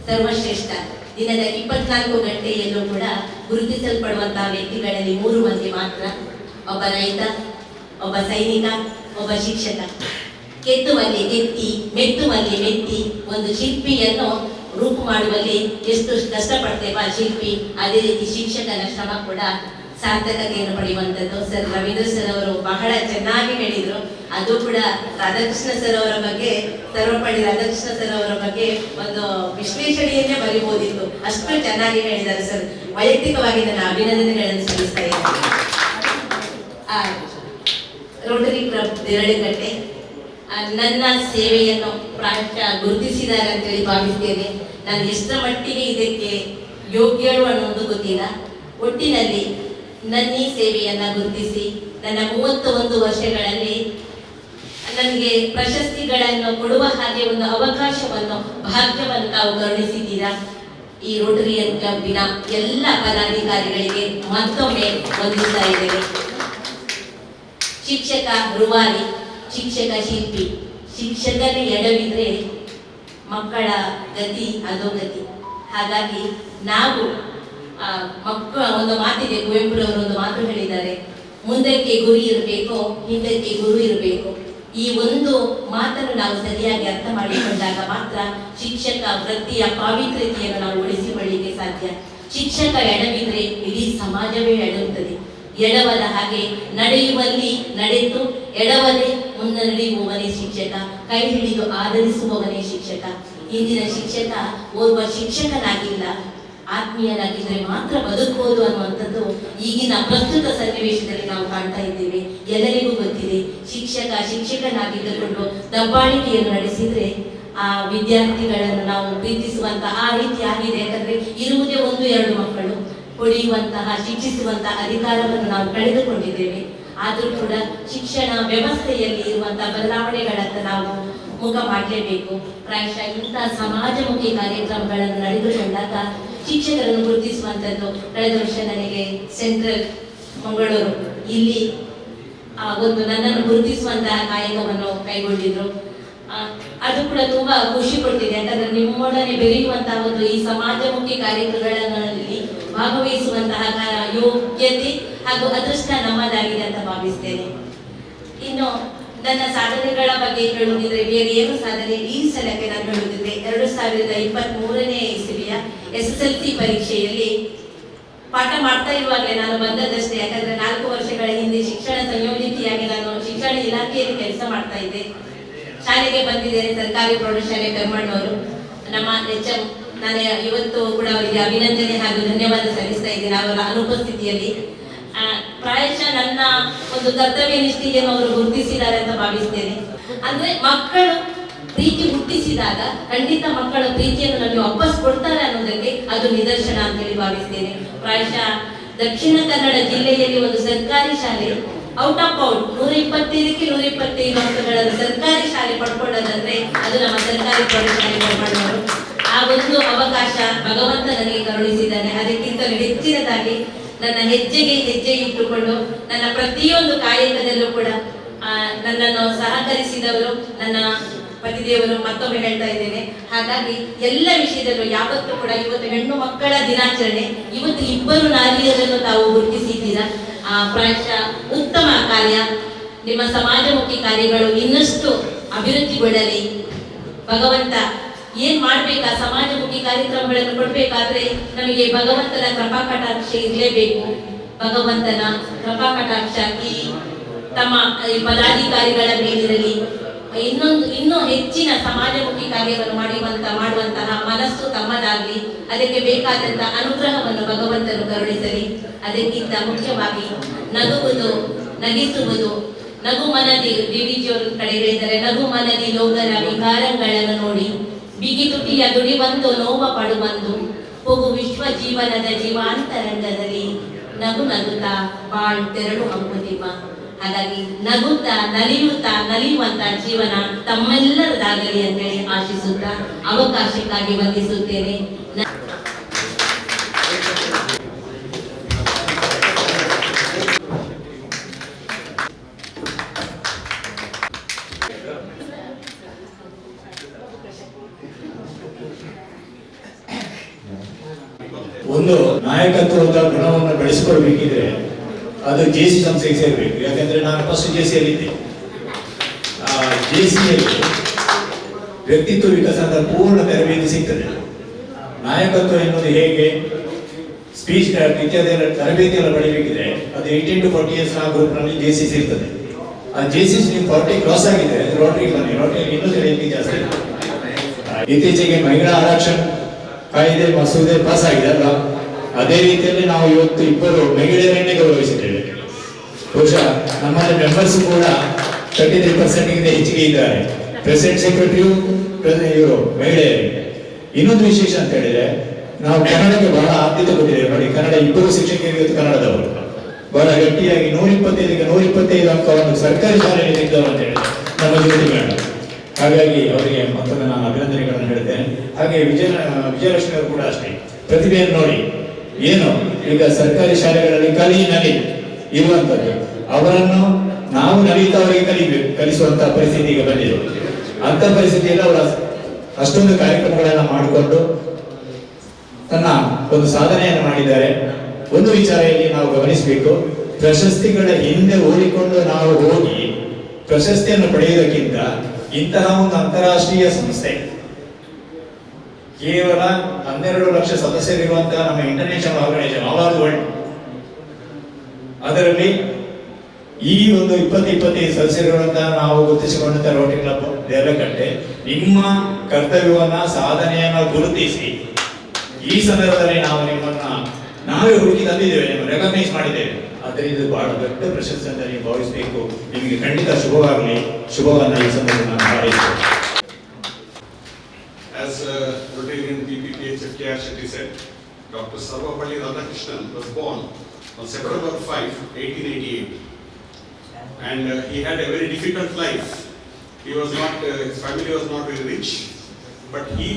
ಸರ್ವಶ್ರೇಷ್ಠ. ದಿನದ 24 ಗಂಟೆಯಲ್ಲೂ ಕೂಡ ಗುರುತಿಸಲ್ಪಡುವಂತಹ ವ್ಯಕ್ತಿಗಳಲ್ಲಿ 3 ಮಂದಿ ಮಾತ್ರ. ಒಬ್ಬ ರೈತ, ಒಬ್ಬ ಸೈನಿಕ, ಒಬ್ಬ ಶಿಕ್ಷಕ. ಕೆತ್ತುವಲ್ಲಿ ಕೆತ್ತಿ, ಮೆತ್ತುವಲ್ಲಿ ಮೆತ್ತಿ ಒಂದು ಶಿಲ್ಪಿಯನ್ನು ರೂಪು ಮಾಡುವಲ್ಲಿ ಎಷ್ಟು ಕಷ್ಟಪಡ್ತೇವೆ ಆ ಶಿಲ್ಪಿ, ಅದೇ ರೀತಿ ಶಿಕ್ಷಕನ ಶ್ರಮ ಕೂಡ ಸಾರ್ಥಕತೆಯನ್ನು ಪಡೆಯುವಂಥದ್ದು. ಸರ್ ರವೀಂದ್ರ ಸರ್ ಅವರು ಬಹಳ ಚೆನ್ನಾಗಿ ಹೇಳಿದರು. ಅದು ಕೂಡ ರಾಧಾಕೃಷ್ಣ ಸರ್ ಅವರ ಬಗ್ಗೆ, ಸರ್ವಪಳ್ಳಿ ರಾಧಾಕೃಷ್ಣ ಸರ್ ಅವರ ಬಗ್ಗೆ ಒಂದು ವಿಶ್ಲೇಷಣೆಯನ್ನೇ ಬರೀಬಹುದಿತ್ತು, ಅಷ್ಟು ಚೆನ್ನಾಗಿ ಹೇಳಿದ್ದಾರೆ ಸರ್. ವೈಯಕ್ತಿಕವಾಗಿ ನನ್ನ ಅಭಿನಂದನೆಗಳನ್ನು ಸಲ್ಲಿಸ್ತಾ ಇದ್ದೀನಿ. ರೋಟರಿ ಕ್ಲಬ್ ದೇರಳಕಟ್ಟೆ ನನ್ನ ಸೇವೆಯನ್ನು ಪ್ರಾಯಶಃ ಗುರುತಿಸಿದ್ದಾರೆ ಅಂತೇಳಿ ಭಾವಿಸ್ತೇನೆ. ನಾನು ಎಷ್ಟರ ಮಟ್ಟಿಗೆ ಇದಕ್ಕೆ ಯೋಗ್ಯಳು ಅನ್ನೋದು ಗೊತ್ತಿಲ್ಲ. ಒಟ್ಟಿನಲ್ಲಿ ನನ್ನ ಈ ಸೇವೆಯನ್ನು ಗುರುತಿಸಿ ನನ್ನ 31 ವರ್ಷಗಳಲ್ಲಿ ನನಗೆ ಪ್ರಶಸ್ತಿಗಳನ್ನು ಕೊಡುವ ಹಾಗೆ ಒಂದು ಅವಕಾಶವನ್ನು, ಭಾಗ್ಯವನ್ನು ತಾವು ಕರುಣಿಸಿದ್ದೀರಾ. ಈ ರೋಟರಿಯನ್ ಕ್ಲಬ್ಬಿನ ಎಲ್ಲ ಪದಾಧಿಕಾರಿಗಳಿಗೆ ಮತ್ತೊಮ್ಮೆ ವಂದಿಸ್ತಾ ಇದ್ದೇವೆ. ಶಿಕ್ಷಕ ರೂವಾರಿ, ಶಿಕ್ಷಕ ಶಿಲ್ಪಿ. ಶಿಕ್ಷಕನೇ ಎಡವಿದ್ರೆ ಮಕ್ಕಳ ಗತಿ ಅಧೋಗತಿ. ಹಾಗಾಗಿ ನಾವು ಒಂದು ಮಾತಿದೆ, ಕುವೆಂಪುರವರು ಒಂದು ಮಾತು ಹೇಳಿದ್ದಾರೆ, ಮುಂದಕ್ಕೆ ಗುರಿ ಇರಬೇಕು, ಹಿಂದಕ್ಕೆ ಗುರು ಇರಬೇಕು. ಈ ಒಂದು ಮಾತನ್ನು ನಾವು ಸರಿಯಾಗಿ ಅರ್ಥ ಮಾಡಿಕೊಂಡಾಗ ಮಾತ್ರ ಶಿಕ್ಷಕ ವೃತ್ತಿಯ ಪಾವಿತ್ರ್ಯತೆಯನ್ನು ನಾವು ಉಳಿಸಿಕೊಳ್ಳಲಿಕ್ಕೆ ಸಾಧ್ಯ. ಶಿಕ್ಷಕ ಎಡವಿದ್ರೆ ಇಡೀ ಸಮಾಜವೇ ಎಡವುತ್ತದೆ. ಎಡವದ ಹಾಗೆ ನಡೆಯುವಲ್ಲಿ ನಡೆದು ಎಡವದೆ ಮುನ್ನಡೆಯುವವನೇ ಶಿಕ್ಷಕ, ಕೈ ಹಿಡಿದು ಆಧರಿಸುವವನೇ ಶಿಕ್ಷಕ. ಇಂದಿನ ಶಿಕ್ಷಕ ಓರ್ವ ಶಿಕ್ಷಕನಾಗಿಲ್ಲ, ಆತ್ಮೀಯನಾಗಿದ್ದರೆ ಮಾತ್ರ ಬದುಕಬಹುದು ಅನ್ನುವಂಥದ್ದು ಈಗಿನ ಪ್ರಸ್ತುತ ಸನ್ನಿವೇಶದಲ್ಲಿ ನಾವು ಕಾಣ್ತಾ ಇದ್ದೇವೆ. ಎಲ್ಲರಿಗೂ ಗೊತ್ತಿದೆ, ಶಿಕ್ಷಕನಾಗಿದ್ದುಕೊಂಡು ದಬ್ಬಾಳಿಕೆಯನ್ನು ನಡೆಸಿದ್ರೆ ಆ ವಿದ್ಯಾರ್ಥಿಗಳನ್ನು ನಾವು ಪ್ರೀತಿಸುವಂತಹ ಆ ರೀತಿ ಆಗಿದೆ. ಯಾಕಂದ್ರೆ ಇರುವುದೇ 1-2 ಮಕ್ಕಳು, ಹೊಡೆಯುವಂತಹ ಶಿಕ್ಷಿಸುವಂತಹ ಅಧಿಕಾರವನ್ನು ನಾವು ಕಳೆದುಕೊಂಡಿದ್ದೇವೆ. ಆದರೂ ಕೂಡ ಶಿಕ್ಷಣ ವ್ಯವಸ್ಥೆಯಲ್ಲಿ ಇರುವಂತಹ ಬದಲಾವಣೆಗಳತ್ತ ನಾವು ಮುಖ ಮಾಡಲೇಬೇಕು. ಪ್ರಾಯಶಃ ಇಂತಹ ಸಮಾಜಮುಖಿ ಕಾರ್ಯಕ್ರಮಗಳನ್ನು ನಡೆದುಕೊಂಡಾಗ ಶಿಕ್ಷಕರನ್ನು ಗುರುತಿಸುವಂಥದ್ದು. ಕಳೆದ ವರ್ಷ ನನಗೆ ಸೆಂಟ್ರಲ್ ಮಂಗಳೂರು ಇಲ್ಲಿ ಒಂದು ನನ್ನನ್ನು ಗುರುತಿಸುವಂತಹ ಕಾಯಕವನ್ನು ಕೈಗೊಂಡಿದ್ರು. ಅದು ಕೂಡ ತುಂಬಾ ಖುಷಿ ಕೊಟ್ಟಿದೆ. ಯಾಕಂದ್ರೆ ನಿಮ್ಮೊಡನೆ ಬೆರೆಯುವಂತಹ ಒಂದು ಈ ಸಮಾಜಮುಖಿ ಕಾರ್ಯಕ್ರಮಗಳಲ್ಲಿ ಭಾಗವಹಿಸುವಂತಹ ಯೋಗ್ಯತೆ ಹಾಗೂ ಅದೃಷ್ಟ ನಮ್ಮದಾಗಿದೆ ಅಂತ ಭಾವಿಸ್ತೇನೆ. ಇನ್ನು ನನ್ನ ಸಾಧನೆಗಳ ಬಗ್ಗೆ ಹೇಳುವುದಿದ್ರೆ ಬೇರೆ ಏನು ಸಾಧನೆ ಈ ಸಲಕ್ಕೆ ನಾನು ಹೇಳುವುದಿದ್ರೆ 2023ನೇ ಇಸವಿಯ SSLC ಪರೀಕ್ಷೆಯಲ್ಲಿ ಪಾಠ ಮಾಡ್ತಾ ಇರುವಾಗಲೇ ನಾನು ಬಂದದ್ದಷ್ಟೇ. ಯಾಕಂದ್ರೆ 4 ವರ್ಷಗಳ ಹಿಂದೆ ಶಿಕ್ಷಣ ಸಂಯೋಜಿತಿಯಾಗಿ ನಾನು ಶಿಕ್ಷಣ ಇಲಾಖೆಯಲ್ಲಿ ಕೆಲಸ ಮಾಡ್ತಾ ಇದ್ದೆ. ಶಾಲೆಗೆ ಬಂದಿದ್ದೇನೆ, ಸರ್ಕಾರಿ ಪ್ರೌಢಶಾಲೆ ಕರ್ಮಣ್ಣವರು ನಮ್ಮ HM. ನಾನು ಇವತ್ತು ಕೂಡ ಅವರಿಗೆ ಅಭಿನಂದನೆ ಹಾಗೂ ಧನ್ಯವಾದ ಸಲ್ಲಿಸ್ತಾ ಇದ್ದೇನೆ ಅವರ ಅನುಪಸ್ಥಿತಿಯಲ್ಲಿ. ಪ್ರಾಯಶಃ ನನ್ನ ಒಂದು ಕರ್ತವ್ಯ ನಿಷ್ಠೆಯನ್ನು ಅವರು ಗುರುತಿಸಿದ್ದಾರೆ ಅಂತ ಭಾವಿಸ್ತೇನೆ. ಅಂದ್ರೆ ಮಕ್ಕಳು ಪ್ರೀತಿ ಹುಟ್ಟಿಸಿದಾಗ ಖಂಡಿತ ಮಕ್ಕಳ ಪ್ರೀತಿಯನ್ನು ನಮಗೆ ವಾಪಸ್ ಕೊಡ್ತಾರೆ ಅನ್ನೋದಕ್ಕೆ ಅದು ನಿದರ್ಶನ ಅಂತ ಹೇಳಿ ಭಾವಿಸ್ತೇನೆ. ಪ್ರಾಯಶಃ ದಕ್ಷಿಣ ಕನ್ನಡ ಜಿಲ್ಲೆಯಲ್ಲಿ ಒಂದು ಸರ್ಕಾರಿ ಶಾಲೆ ಔಟ್ ಆಫ್ ಔಟ್ 125ಕ್ಕೆ 125 ಅಂಕಗಳನ್ನು ಸರ್ಕಾರಿ ಶಾಲೆ ಪಡ್ಕೊಳ್ಳೋದಂದ್ರೆ ಅದು ನಮ್ಮ ಸರ್ಕಾರಿ ಪ್ರೌಢಶಾಲೆ ಕರ್ಮಣ್ಣವರು. ಆ ಒಂದು ಅವಕಾಶ ಭಗವಂತ ನನಗೆ ಕರುಣಿಸಿದ್ದಾನೆ. ಅದಕ್ಕಿಂತ ಹೆಚ್ಚಿನದಾಗಿ ನನ್ನ ಹೆಜ್ಜೆಗೆ ಹೆಜ್ಜೆ ಇಟ್ಟುಕೊಂಡು ನನ್ನ ಪ್ರತಿಯೊಂದು ಕಾಯಕದಲ್ಲೂ ಕೂಡ ನನ್ನನ್ನು ಸಹಕರಿಸಿದವರು ನನ್ನ ಪತಿದೇವರು, ಮತ್ತೊಮ್ಮೆ ಹೇಳ್ತಾ ಇದ್ದೇನೆ. ಹಾಗಾಗಿ ಎಲ್ಲ ವಿಷಯದಲ್ಲೂ ಯಾವತ್ತೂ ಕೂಡ ಇವತ್ತು ಹೆಣ್ಣು ಮಕ್ಕಳ ದಿನಾಚರಣೆ, ಇವತ್ತು 2 ನಾರಿಯರನ್ನು ತಾವು ಗುರುತಿಸಿದ್ದೀರಾ. ಪ್ರಾಯಶಃ ಉತ್ತಮ ಕಾರ್ಯ. ನಿಮ್ಮ ಸಮಾಜಮುಖಿ ಕಾರ್ಯಗಳು ಇನ್ನಷ್ಟು ಅಭಿವೃದ್ಧಿಗೊಳ್ಳಲಿ. ಭಗವಂತ ಏನ್ ಮಾಡ್ಬೇಕಾ, ಸಮಾಜಮುಖಿ ಕಾರ್ಯಕ್ರಮಗಳನ್ನು ಕೊಡ್ಬೇಕಾದ್ರೆ ನಮಗೆ ಭಗವಂತನ ಕೃಪಾ ಕಟಾಕ್ಷ ಇರಲೇಬೇಕು. ಭಗವಂತನ ಕೃಪಾ ಕಟಾಕ್ಷ ಈ ತಮ್ಮ ಪದಾಧಿಕಾರಿಗಳ ಮೇಲಿರಲಿ. ಇನ್ನೂ ಹೆಚ್ಚಿನ ಸಮಾಜಮುಖಿ ಕಾರ್ಯವನ್ನು ಮಾಡುವಂತಹ ಮನಸ್ಸು ತಮ್ಮದಾಗಲಿ. ಅದಕ್ಕೆ ಬೇಕಾದಂತಹ ಅನುಗ್ರಹವನ್ನು ಭಗವಂತನು ಕರುಣಿಸಲಿ. ಅದಕ್ಕಿಂತ ಮುಖ್ಯವಾಗಿ ನಗುವುದು, ನಗಿಸುವುದು, ನಗು ಮನದಿ ಡಿವಿಜಿಯವರ ಕಡೆ ಹೇಳಿದರೆ ನಗು ಮನದಿ ಲೋಗರ ವಿಕಾರಗಳನ್ನು ನೋಡಿ ಬಿಗಿ ತುಟಿಯ ದುಡಿವಂದು ನೋವ ಪಡುವಂದು ಪೊಗು ವಿಶ್ವ ಜೀವನದ ಜೀವಾಂತರಂಗದಲ್ಲಿ ನಗು ನಗುತ್ತಾ ಬಾಳ್ ತೆರಳು ಅಂಕುತಿಮ್ಮ. ಹಾಗಾಗಿ ನಗುತ್ತಾ ನಲಿಯುವಂತ ಜೀವನ ತಮ್ಮೆಲ್ಲರದಾಗಲಿ ಅಂತೇಳಿ ಆಶಿಸುತ್ತಾ ಅವಕಾಶಕ್ಕಾಗಿ ವಂದಿಸುತ್ತೇನೆ. ಒಂದು ನಾಯಕತ್ವದ ಗುಣವನ್ನು ಬೆಳೆಸಿಕೊಳ್ಬೇಕಿದ್ರೆ ಅದು JC ಸಂಸ್ಥೆಗೆ ಸೇರಬೇಕು. ಯಾಕಂದ್ರೆ ನಾನು ಫಸ್ಟ್ JCಯಲ್ಲಿ ಇದ್ದೆ. JCಯಲ್ಲಿ ವ್ಯಕ್ತಿತ್ವ ವಿಕಸನದ ಪೂರ್ಣ ತರಬೇತಿ ಸಿಗ್ತದೆ. ನಾಯಕತ್ವ ಎನ್ನುವುದು ಹೇಗೆ, ಸ್ಪೀಚ್ ಇತ್ಯಾದಿ ತರಬೇತಿ ಎಲ್ಲ ಪಡಿಬೇಕಿದ್ರೆ ಅದು 18 to 40 years ಗ್ರೂಪ್ ನಲ್ಲಿ JC ಸಿಗ್ತದೆ. ಆ JC ನೀವು 40 ಕ್ರಾಸ್ ಆಗಿದೆ ರೋಟರಿ ಬನ್ನಿ, ರೋಟರಿ ಇನ್ನೂ ತರಬೇತಿ ಜಾಸ್ತಿ. ಇತ್ತೀಚೆಗೆ ಮಹಿಳಾ ಆರಕ್ಷಣ ಕಾಯ್ದೆ ಮಸೂದೆ ಪಾಸ್ ಆಗಿದೆ ಅಲ್ಲ, ಅದೇ ರೀತಿಯಲ್ಲಿ ನಾವು ಇವತ್ತು 2 ಮಹಿಳೆಯರನ್ನೇ ಗೌರವಿಸಿದ್ದೇವೆ. ಬಹುಶಃ ನಮ್ಮಲ್ಲಿ ಮೆಂಬರ್ಸ್ ಕೂಡ 33% ಹೆಚ್ಚಿಗೆ ಇದ್ದಾರೆ. ಪ್ರೆಸಿಡೆಂಟ್ ಸೆಕ್ರೆಟರಿಯು ಇವರು ಮಹಿಳೆಯರು. ಇನ್ನೊಂದು ವಿಶೇಷ ಅಂತ ಹೇಳಿದ್ರೆ ನಾವು ಕನ್ನಡಕ್ಕೆ ಬಹಳ ಆದ್ಯತೆ ಕೊಟ್ಟಿದ್ದೇವೆ. ನೋಡಿ, ಕನ್ನಡ 2 ಶಿಕ್ಷಕಿಯರು ಇವತ್ತು ಕನ್ನಡದವರು ಬಹಳ ಗಟ್ಟಿಯಾಗಿ 125 ಅಂಕವನ್ನು ಸರ್ಕಾರಿ ಶಾಲೆಯಲ್ಲಿ ತೆಗೆದವರು ಅಂತ ಹೇಳಿ ನಮ್ಮ ಜ್ಯೋತಿ ಮೇಡಮ್. ಹಾಗಾಗಿ ಅವರಿಗೆ ಮತ್ತೊಮ್ಮೆ ನಾನು ಅಭಿನಂದನೆಗಳನ್ನು ಹೇಳ್ತೇನೆ. ಹಾಗೆ ವಿಜಯಲಕ್ಷ್ಮಿ ಅವರು ಕೂಡ ಅಷ್ಟೇ ಪ್ರತಿಭೆಯನ್ನು ನೋಡಿ ಏನು ಈಗ ಸರ್ಕಾರಿ ಶಾಲೆಗಳಲ್ಲಿ ನಲಿ ಇರುವಂತದ್ದು, ಅವರನ್ನು ನಾವು ನಲಿಯುತ್ತಾ ಅವರಿಗೆ ಕಲಿಸುವಂತಹ ಪರಿಸ್ಥಿತಿ ಈಗ ಬಂದಿದೆ. ಅಂತ ಪರಿಸ್ಥಿತಿಯಲ್ಲಿ ಅವರು ಅಷ್ಟೊಂದು ಕಾರ್ಯಕ್ರಮಗಳನ್ನ ಮಾಡಿಕೊಂಡು ತನ್ನ ಒಂದು ಸಾಧನೆಯನ್ನು ಮಾಡಿದ್ದಾರೆ. ಒಂದು ವಿಚಾರ ಇಲ್ಲಿ ನಾವು ಗಮನಿಸಬೇಕು, ಪ್ರಶಸ್ತಿಗಳ ಹಿಂದೆ ಓಡಿಕೊಂಡು ನಾವು ಹೋಗಿ ಪ್ರಶಸ್ತಿಯನ್ನು ಪಡೆಯುವುದಕ್ಕಿಂತ ಇಂತಹ ಒಂದು ಅಂತಾರಾಷ್ಟ್ರೀಯ ಸಂಸ್ಥೆ ಕೇವಲ 12 ಲಕ್ಷ ಸದಸ್ಯರಿರುವಂತಹ ನಮ್ಮ international organisation all over world, ಅದರಲ್ಲಿ ಈ ಒಂದು 25 ಸದಸ್ಯರಿರುವಂತಹ ನಾವು ಗುರುತಿಸಿಕೊಂಡಂತಹ ರೋಟರಿ ಕ್ಲಬ್ ಜಯಲಕಟ್ಟೆ ನಿಮ್ಮ ಕರ್ತವ್ಯವನ್ನ ಸಾಧನೆಯನ್ನ ಗುರುತಿಸಿ ಈ ಸಂದರ್ಭದಲ್ಲಿ ನಾವು ನಿಮ್ಮನ್ನ ನಾವೇ ಹುಡುಕಿ ತಂದಿದ್ದೇವೆ, ನಿಮ್ಮನ್ನು ರೆಕಗ್ನೈಸ್ ಮಾಡಿದ್ದೇವೆ. ಆದ್ದರಿಂದ ಇದು ಬಹಳ ದೊಡ್ಡ ಪ್ರಶಸ್ತಿ ಅಂತ ನೀವು ಭಾವಿಸಬೇಕು. ನಿಮಗೆ ಖಂಡಿತ ಶುಭವಾಗಲಿ. ಶುಭವನ್ನ ಈ ಸಂದರ್ಭದಲ್ಲಿ ನಾನು ಹಾರೈಸುತ್ತೇನೆ. As Rotarian PPPH K.R. Shetty said, Dr. Sarvapalli Radhakrishnan was born on September 5, 1888, and he had a very difficult life. He was not, his family was not very rich, but he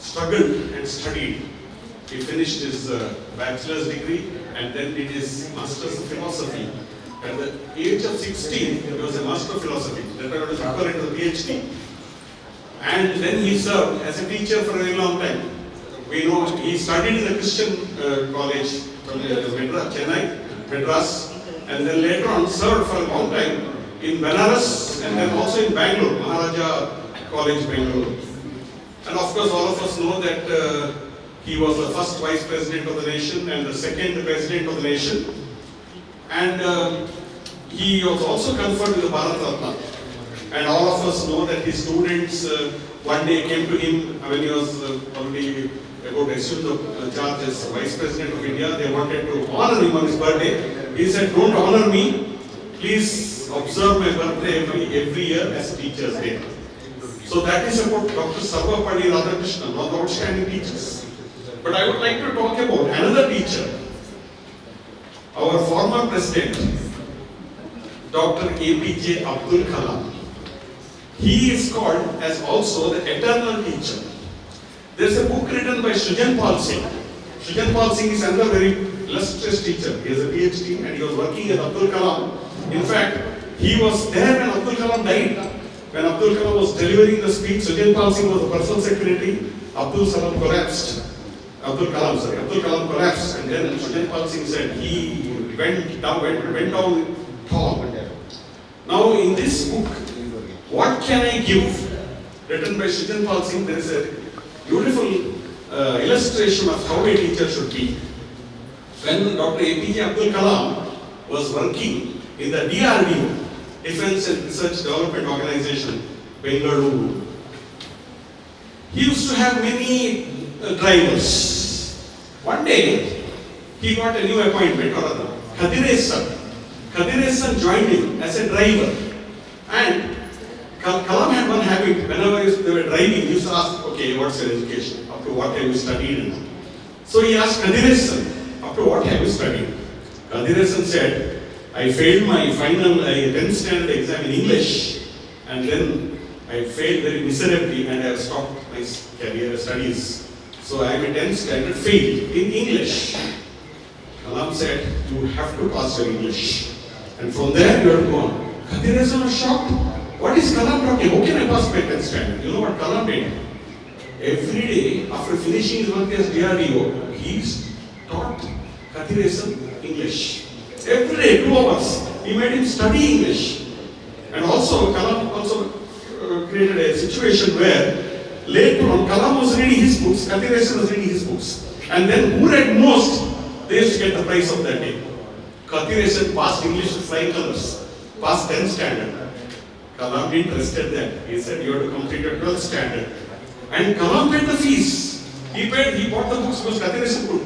struggled and studied. He finished his bachelor's degree and then did his master's of philosophy. At the age of 16, he was a master of philosophy. That was equivalent to PhD. And then he served as a teacher for a very long time. We know he studied in a Christian college from Chennai, Madras, and then later on served for a long time in Benares and then also in Bangalore, Maharaja College, Bangalore. And of course, all of us know that he was the first vice president of the nation and the second president of the nation. And he was also conferred with the Bharat Ratna. And all of us know that his students one day came to him when he was already about to assume the charge as Vice President of India. They wanted to honor him on his birthday. He said, "Don't honor me. Please observe my birthday every year as Teachers' Day." So that is about Dr. Sarvapalli Radhakrishnan, one of the outstanding teachers. But I would like to talk about another teacher, our former President, Dr. APJ Abdul Kalam. He is called as also the eternal teacher. There is a book written by Srijan Pal Singh. Srijan Pal Singh is another very illustrious teacher. He has a PhD and he was working at Abdul Kalam. In fact, he was there when Abdul Kalam died. When Abdul Kalam was delivering the speech, Srijan Pal Singh was the personal secretary. Abdul Kalam collapsed, and then Srijan Pal Singh said he went down tall. Now in this book, What Can I Give, written by Srijan Pal Singh, there is a beautiful illustration of how a teacher should be. When Dr. APJ Abdul Kalam was working in the DRDO, Defense and Research Development Organization, Bengaluru, he used to have many drivers. One day, he got a new appointment, or other. Kadiresan joined him as a driver. And Kalam had one habit, whenever they were driving, he used to ask, "Okay, what's your education?" to what have you studied? So he asked Kadirasan, up to what have you studied? Kadirasan said, I failed my final 10th standard exam in English, and then I failed very miserably and I have stopped my career studies. So I am a 10th standard fail in English. Kalam said, you have to pass your English. And from there you have to go on. Kadirasan was shocked. What is Kalam talking? How can I pass my 10th standard? You know what Kalam did? Every day after finishing his work as DRDO, he taught Kadirasan English. Every day, 2 hours. He made him study English. And also, Kalam also created a situation where later on, Kalam was reading his books, Kadirasan was reading his books. And then who read most, they used to get the prize of that day. Kadirasan passed English with flying colors, passed 10th standard. Kalam didn't rested that. He said, you have to complete your 12th standard. And Kalam paid the fees. He bought the books because Kadirasan could.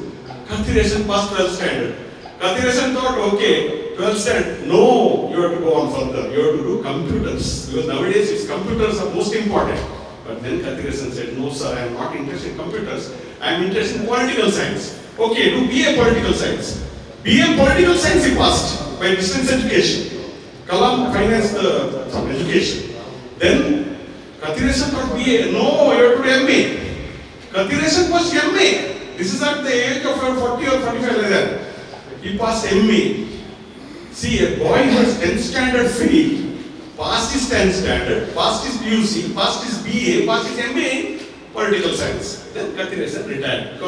Kadirasan passed 12th standard. Kadirasan thought, okay, 12th standard, no, you have to go on further. You have to do computers. Because nowadays, computers are most important. But then Kadirasan said, no sir, I am not interested in computers. I am interested in political science. Okay, do BA political science. BA political science he passed by distance education. Kalam financed the education. Then Kadirasan thought BA, no, you have to do MA. Kadirasan passed MA. This is at the age of 40 or 45 like that. He passed MA. See, a boy who has 10th standard failed, passed his 10th standard, passed his PUC, passed his BA, passed his MA in political science. Then Kadirasan retired.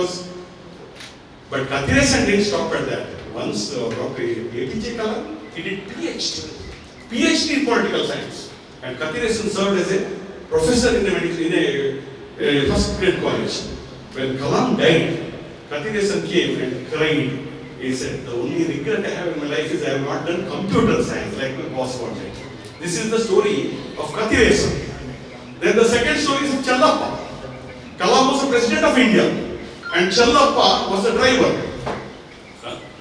But Kadirasan didn't stop at that. Once Dr. APJ Kalam, he did PhD in political science. And Kadirasan served as a professor in a first grade college. When Kalam died, Kadirasan came and cried. He said, the only regret I have in my life is I have not done computer science like my boss wanted. This is the story of Kadirasan. Then the second story is of Challappa. Kalam was the president of India and Challappa was the driver.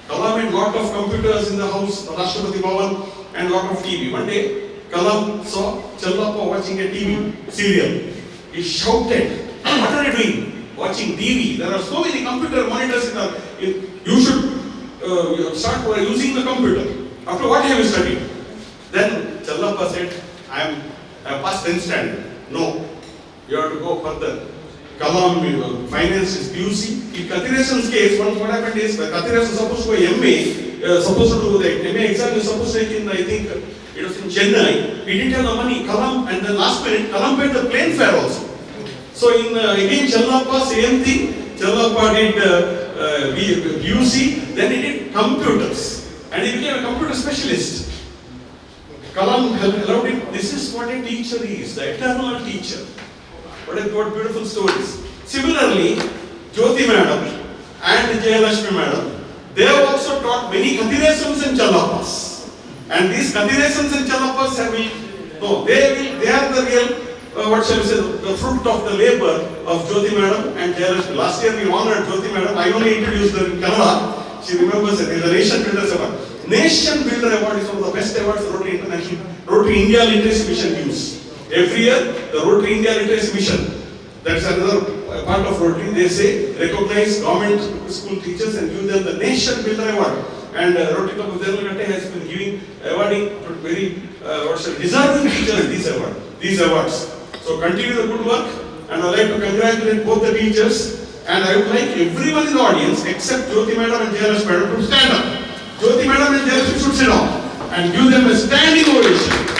Kalam had lot of computers in the house, the Rashtrapati Bhavan, and lot of TV. One day, Kalam saw Challappa watching a TV serial. He shouted, what are you doing? Watching TV. There are so many computer monitors you should start using the computer. After what have you studied? Then Challappa said, I have passed 10th standard. No, you have to go further. Kalam financed his PUC. In Kadirasan's case, what happened is, Kadirasan was supposed to go MA, supposed to do the MA exam, was supposed to take in, I think, it was in Chennai. He didn't have the money. Kalam, and then last minute, Kalam paid the plane fare also. So in again Challappa, same thing. Challappa did PUC, then he did computers, and he became a computer specialist. Kalam allowed him. This is what a teacher is, the eternal teacher. What beautiful stories. Similarly, Jyoti madam and Jayalakshmi madam, they have also taught many Kadirasans and Challappas. And these Kadirasans and Challappas they are the real what shall we say, the fruit of the labor of Jyoti madam and Jayalakshmi. Last year we honored Jyoti madam. I only introduced her in Kannada. She remembers it. It is the Nation Builders Award. Nation Builder Award is one of the best awards the Rotary India Literacy Mission gives. Every year, the Rotary India Literacy Mission, that's another part of Rotary, they say, recognize government school teachers and give them the Nation Builder Award. And Rotary Club of Jayalaka has been awarding very deserving teachers these awards. So continue the good work, and I would like to congratulate both the teachers, and I would like everyone in the audience except Jyoti madam and Jayalakshmi madam to stand up. Jyoti madam and Jayalakshmi should sit down and give them a standing ovation.